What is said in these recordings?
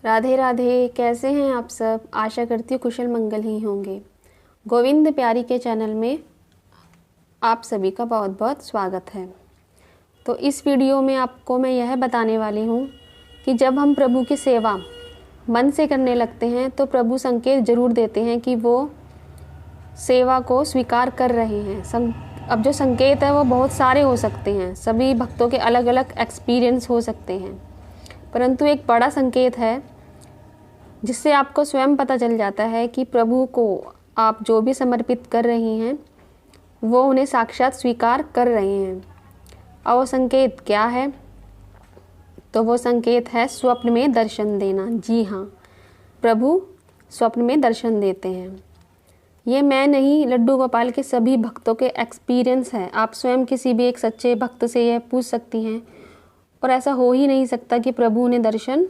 राधे राधे। कैसे हैं आप सब? आशा करती हूँ कुशल मंगल ही होंगे। गोविंद प्यारी के चैनल में आप सभी का बहुत बहुत स्वागत है। तो इस वीडियो में आपको मैं यह बताने वाली हूँ कि जब हम प्रभु की सेवा मन से करने लगते हैं तो प्रभु संकेत ज़रूर देते हैं कि वो सेवा को स्वीकार कर रहे हैं। अब जो संकेत है वो बहुत सारे हो सकते हैं, सभी भक्तों के अलग अलग एक्सपीरियंस हो सकते हैं, परंतु एक बड़ा संकेत है जिससे आपको स्वयं पता चल जाता है कि प्रभु को आप जो भी समर्पित कर रही हैं वो उन्हें साक्षात स्वीकार कर रहे हैं। और वो संकेत क्या है? तो वो संकेत है स्वप्न में दर्शन देना। जी हाँ, प्रभु स्वप्न में दर्शन देते हैं। ये मैं नहीं, लड्डू गोपाल के सभी भक्तों के एक्सपीरियंस है। आप स्वयं किसी भी एक सच्चे भक्त से यह पूछ सकती हैं, और ऐसा हो ही नहीं सकता कि प्रभु उन्हें दर्शन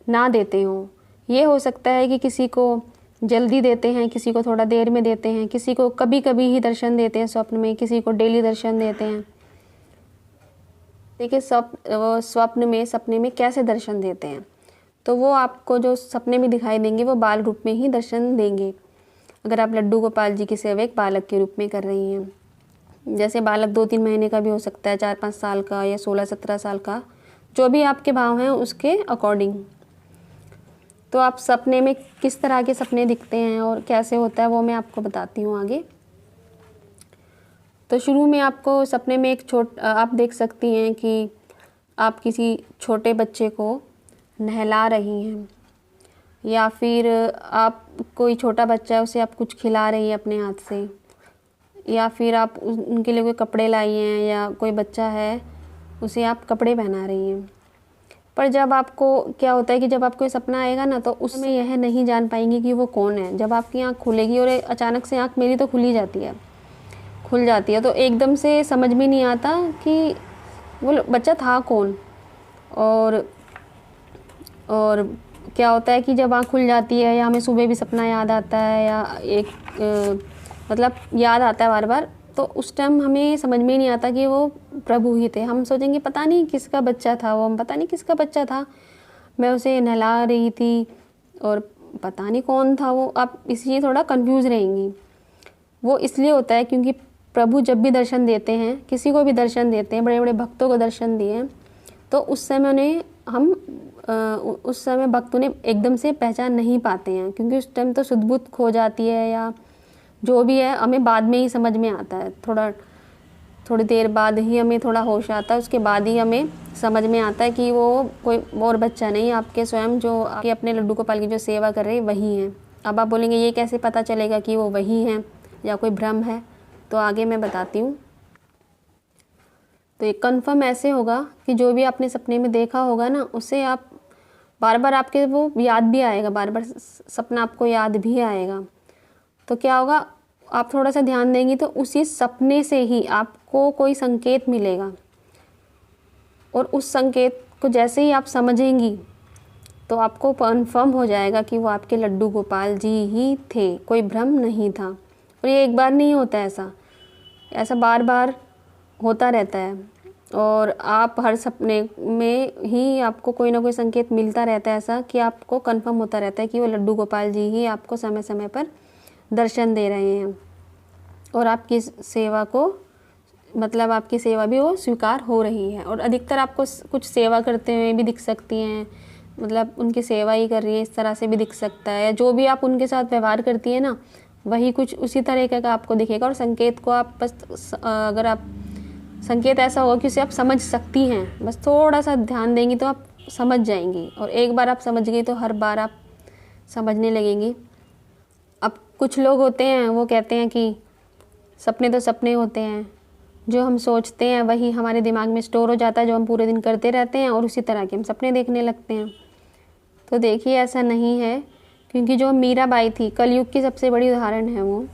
ना देते हों। ये हो सकता है कि किसी को जल्दी देते हैं, किसी को थोड़ा देर में देते हैं, किसी को कभी कभी ही दर्शन देते हैं स्वप्न में, किसी को डेली दर्शन देते हैं। देखिए स्वप्न में सपने में कैसे दर्शन देते हैं, तो वो आपको जो सपने में दिखाई देंगे वो बाल रूप में ही दर्शन देंगे। अगर आप लड्डू गोपाल जी की सेवा एक बालक के रूप में कर रही हैं, जैसे बालक 2-3 महीने का भी हो सकता है, 4-5 साल का या 16-17 साल का, जो भी आपके भाव हैं उसके अकॉर्डिंग। तो आप सपने में किस तरह के सपने दिखते हैं और कैसे होता है वो मैं आपको बताती हूँ आगे। तो शुरू में आपको सपने में आप देख सकती हैं कि आप किसी छोटे बच्चे को नहला रही हैं, या फिर आप कोई छोटा बच्चा है उसे आप कुछ खिला रही हैं अपने हाथ से, या फिर आप उनके लिए कोई कपड़े लाई हैं, या कोई बच्चा है उसे आप कपड़े पहना रही हैं। पर जब आपको क्या होता है कि जब आपको ये सपना आएगा ना, तो उसमें यह नहीं जान पाएंगी कि वो कौन है। जब आपकी आँख खुलेगी, और अचानक से आँख मेरी तो खुल जाती है, तो एकदम से समझ में नहीं आता कि वो बच्चा था कौन। और क्या होता है कि जब आँख खुल जाती है, या हमें सुबह भी सपना याद आता है, या मतलब याद आता है बार बार, तो उस टाइम हमें समझ में नहीं आता कि वो प्रभु ही थे। हम सोचेंगे पता नहीं किसका बच्चा था वो, पता नहीं किसका बच्चा था, मैं उसे नहला रही थी और पता नहीं कौन था वो। आप इसलिए थोड़ा कंफ्यूज रहेंगी। वो इसलिए होता है क्योंकि प्रभु जब भी दर्शन देते हैं, किसी को भी दर्शन देते हैं, बड़े बड़े भक्तों को दर्शन दिए, तो उस समय भक्त उन्हें एकदम से पहचान नहीं पाते हैं, क्योंकि उस टाइम तो सुध-बुध खो जाती है, या जो भी है हमें बाद में ही समझ में आता है। थोड़ी देर बाद ही हमें थोड़ा होश आता है, उसके बाद ही हमें समझ में आता है कि वो कोई और बच्चा नहीं, आपके स्वयं जो आपके अपने लड्डू गोपाल की जो सेवा कर रहे हैं वही हैं। अब आप बोलेंगे ये कैसे पता चलेगा कि वो वही हैं या कोई भ्रम है? तो आगे मैं बताती हूँ। तो ये कन्फर्म ऐसे होगा कि जो भी आपने सपने में देखा होगा ना, उसे आप बार बार आपके वो याद भी आएगा, बार बार सपना आपको याद भी आएगा। तो क्या होगा, आप थोड़ा सा ध्यान देंगी तो उसी सपने से ही आपको कोई संकेत मिलेगा, और उस संकेत को जैसे ही आप समझेंगी तो आपको कन्फर्म हो जाएगा कि वो आपके लड्डू गोपाल जी ही थे, कोई भ्रम नहीं था। और ये एक बार नहीं होता है, ऐसा बार बार होता रहता है, और आप हर सपने में ही आपको कोई ना कोई संकेत मिलता रहता है, ऐसा कि आपको कन्फर्म होता रहता है कि वो लड्डू गोपाल जी ही आपको समय समय पर दर्शन दे रहे हैं, और आपकी सेवा को मतलब आपकी सेवा भी वो स्वीकार हो रही है। और अधिकतर आपको कुछ सेवा करते हुए भी दिख सकती हैं, मतलब उनकी सेवा ही कर रही है इस तरह से भी दिख सकता है, या जो भी आप उनके साथ व्यवहार करती है ना, वही कुछ उसी तरीके का आपको दिखेगा। और संकेत को आप बस अगर आप संकेत ऐसा होगा कि उसे आप समझ सकती हैं, बस थोड़ा सा ध्यान देंगी तो आप समझ जाएंगी, और एक बार आप समझ गई तो हर बार आप समझने लगेंगी। अब कुछ लोग होते हैं वो कहते हैं कि सपने तो सपने होते हैं, जो हम सोचते हैं वही हमारे दिमाग में स्टोर हो जाता है, जो हम पूरे दिन करते रहते हैं, और उसी तरह के हम सपने देखने लगते हैं। तो देखिए ऐसा नहीं है, क्योंकि जो मीराबाई थी, कलयुग की सबसे बड़ी उदाहरण है वो,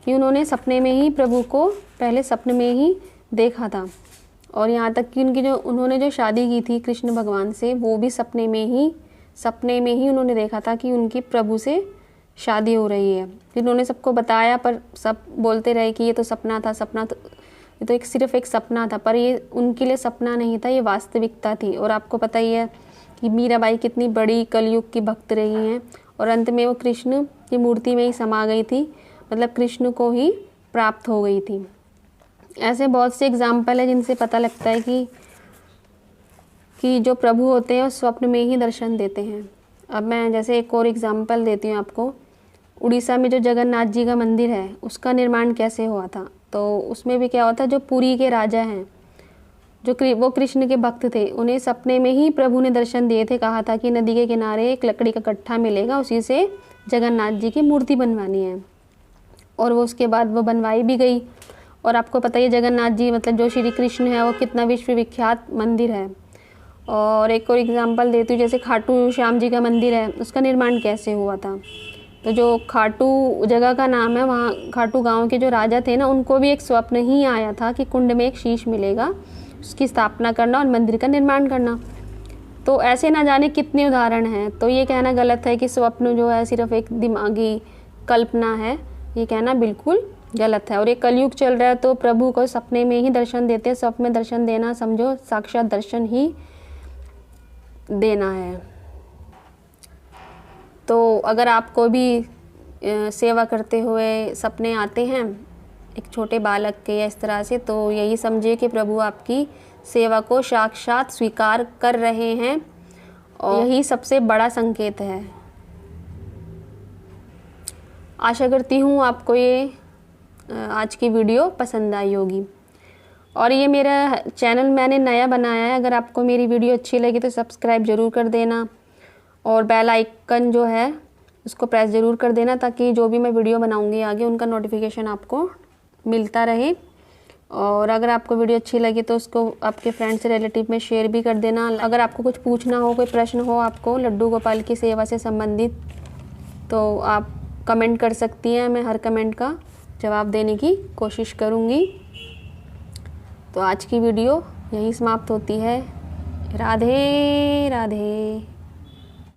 कि उन्होंने सपने में ही प्रभु को पहले सपने में ही देखा था, और यहाँ तक कि उन्होंने जो शादी की थी कृष्ण भगवान से, वो भी सपने में ही उन्होंने देखा था कि उनकी प्रभु से शादी हो रही है। फिर उन्होंने सबको बताया, पर सब बोलते रहे कि ये तो सपना था, ये तो सिर्फ एक सपना था। पर ये उनके लिए सपना नहीं था, ये वास्तविकता थी। और आपको पता ही है कि मीराबाई कितनी बड़ी कलयुग की भक्त रही हैं और अंत में वो कृष्ण की मूर्ति में ही समा गई थी, मतलब कृष्ण को ही प्राप्त हो गई थी। ऐसे बहुत से एग्जाम्पल है जिनसे पता लगता है कि जो प्रभु होते हैं वो स्वप्न में ही दर्शन देते हैं। अब मैं जैसे एक और एग्जाम्पल देती हूँ आपको। उड़ीसा में जो जगन्नाथ जी का मंदिर है उसका निर्माण कैसे हुआ था, तो उसमें भी क्या हुआ था, जो पुरी के राजा हैं, जो वो कृष्ण के भक्त थे, उन्हें सपने में ही प्रभु ने दर्शन दिए थे। कहा था कि नदी के किनारे एक लकड़ी का कट्ठा मिलेगा, उसी से जगन्नाथ जी की मूर्ति बनवानी है, और वो उसके बाद वो बनवाई भी गई। और आपको पता ही है जगन्नाथ जी मतलब जो श्री कृष्ण है वो कितना विश्वविख्यात मंदिर है। और एक और एग्जांपल देती हूँ, जैसे खाटू श्याम जी का मंदिर है, उसका निर्माण कैसे हुआ था। तो जो खाटू जगह का नाम है, वहाँ खाटू गांव के जो राजा थे ना, उनको भी एक स्वप्न ही आया था कि कुंड में एक शीश मिलेगा, उसकी स्थापना करना और मंदिर का निर्माण करना। तो ऐसे ना जाने कितने उदाहरण हैं। तो ये कहना गलत है कि स्वप्न जो है सिर्फ एक दिमागी कल्पना है, ये कहना बिल्कुल गलत है। और ये कलयुग चल रहा है तो प्रभु को सपने में ही दर्शन देते हैं। स्वप्न में दर्शन देना समझो साक्षात दर्शन ही देना है। तो अगर आपको भी सेवा करते हुए सपने आते हैं एक छोटे बालक के या इस तरह से, तो यही समझिए कि प्रभु आपकी सेवा को साक्षात स्वीकार कर रहे हैं, और यही सबसे बड़ा संकेत है। आशा करती हूँ आपको ये आज की वीडियो पसंद आई होगी। और ये मेरा चैनल मैंने नया बनाया है, अगर आपको मेरी वीडियो अच्छी लगी तो सब्सक्राइब ज़रूर कर देना, और बेल आइकन जो है उसको प्रेस ज़रूर कर देना, ताकि जो भी मैं वीडियो बनाऊंगी आगे उनका नोटिफिकेशन आपको मिलता रहे। और अगर आपको वीडियो अच्छी लगी तो उसको आपके फ्रेंड्स रिलेटिव में शेयर भी कर देना। अगर आपको कुछ पूछना हो, कोई प्रश्न हो आपको लड्डू गोपाल की सेवा से संबंधित, तो आप कमेंट कर सकती हैं। मैं हर कमेंट का जवाब देने की कोशिश करूँगी। तो आज की वीडियो यहीं समाप्त होती है। राधे राधे।